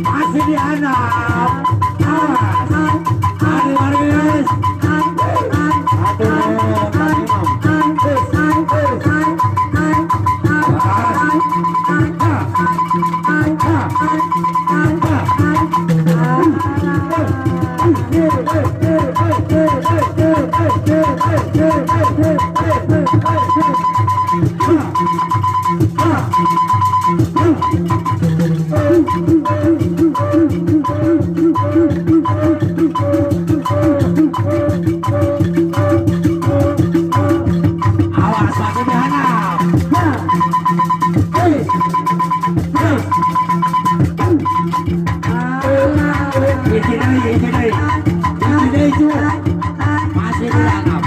Masih di anak. Aris. Awas masih di anak. Isi deh cu. Masih di anak.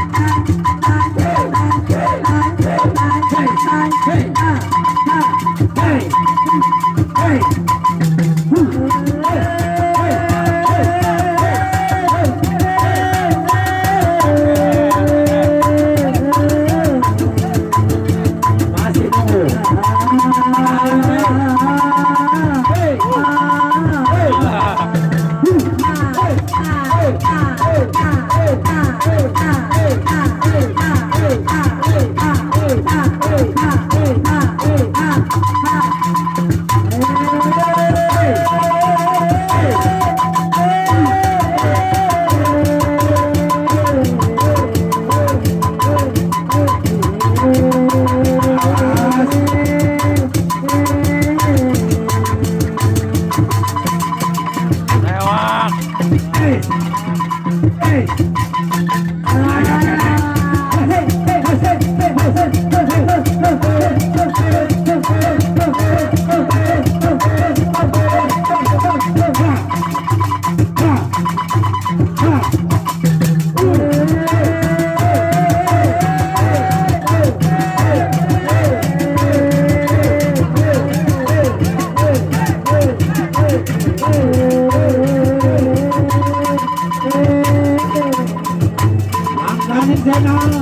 Masih nunggu.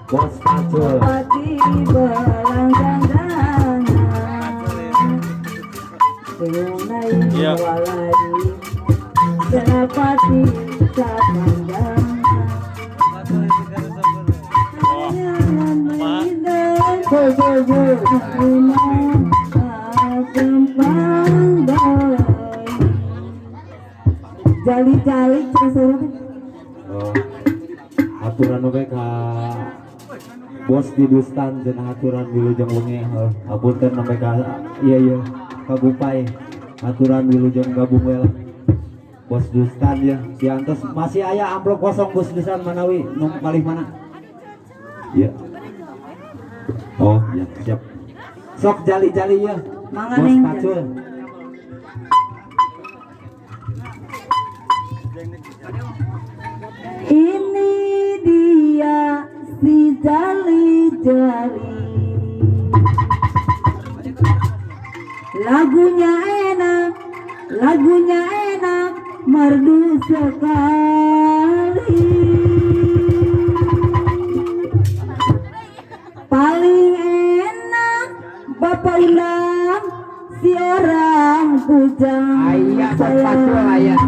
Bos Pacul. Iya. Jali-jali Aturan oke ka bos di Dustan cenah aturan wilujeng wengi apunten sampai ka iya ka Bupai aturan wilujeng gabung we lah bos Dustan ya siantos masih aya amplop kosong bos Dustan manawi nu kalih mana iya oh ya siap sok jali-jali ya bos Pacul. Ini dia si jali-jali, lagunya enak, merdu sekali. Paling enak Bapak Undang si orang bujang sayang.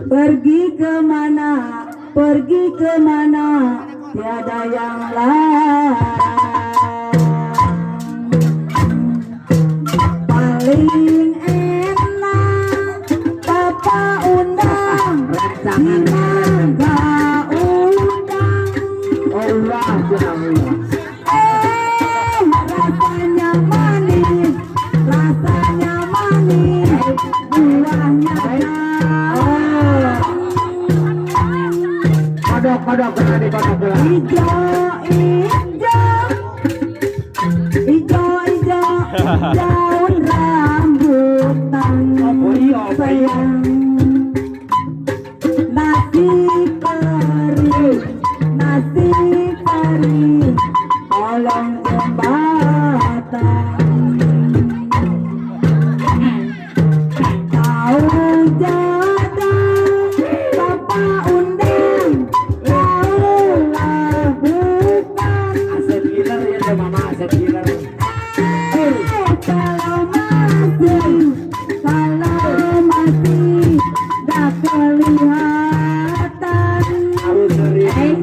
Pergi kemana, tiada yang larang. Paling enak kodok di kodok Ijo daun rambutan sayang nasi kari tolong jembatan tahu jadang bapak undang laulah bukan Asep Giler ya mama Asep Giler kalau masih dah kelihatan harus sering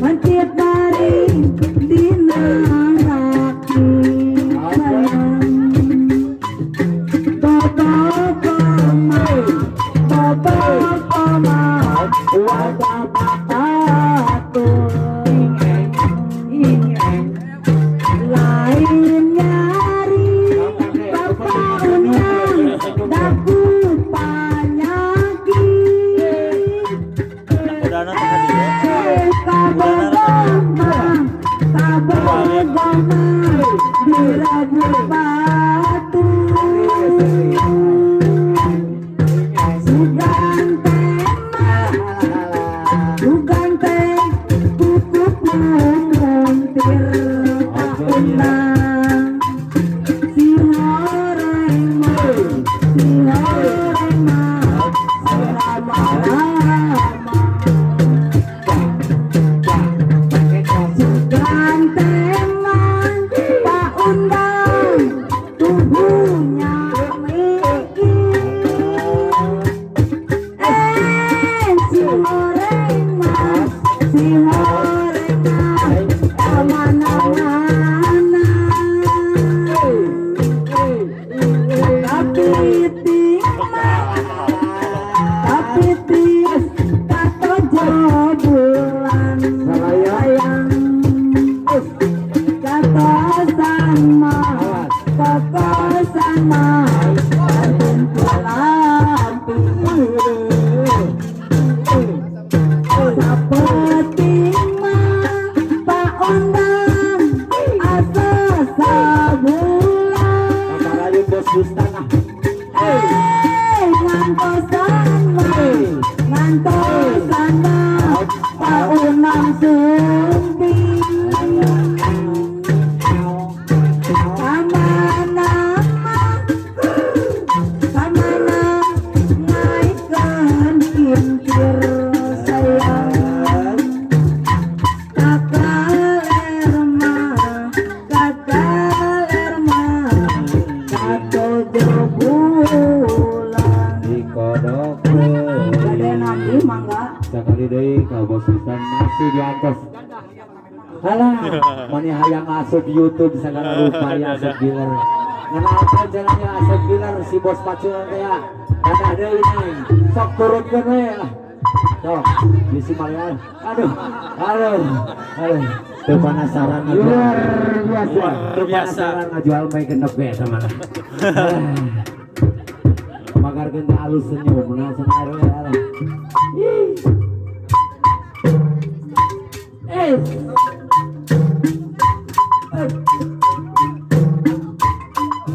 mencit dari dina kaki Bobo koma wajah batu lain nyari bapak undang daku panyaki kabogoma dirabu batu suganteng pupuk muntir tak undang si horeng mah lama-lama gantengan Pak Undang tubuhnya mikir si horeng mas kemana-mana tapi tis kata jobulan sayang kata sama lampi sapeting mah Pak Undang asa sabulan Rayu bos Gustan ngantosan mah Pak Undang sumping kamana naikkan kincir sayang kakaler mah kato jobulan di kodok gede nanti mangga sekali deui ka bos Gustan masih di atas halah mani hayang asup YouTube segala rupa ya Asep Giler ngenalkeun jalannya Asep Giler si bos paculan teh ya ada deui nih sok turutkeun we lah sok bisi malian aduh teu penasaran luar biasa teu penasaran ngajual mah genep we sama magarkeun teh alus senyum meunang senair we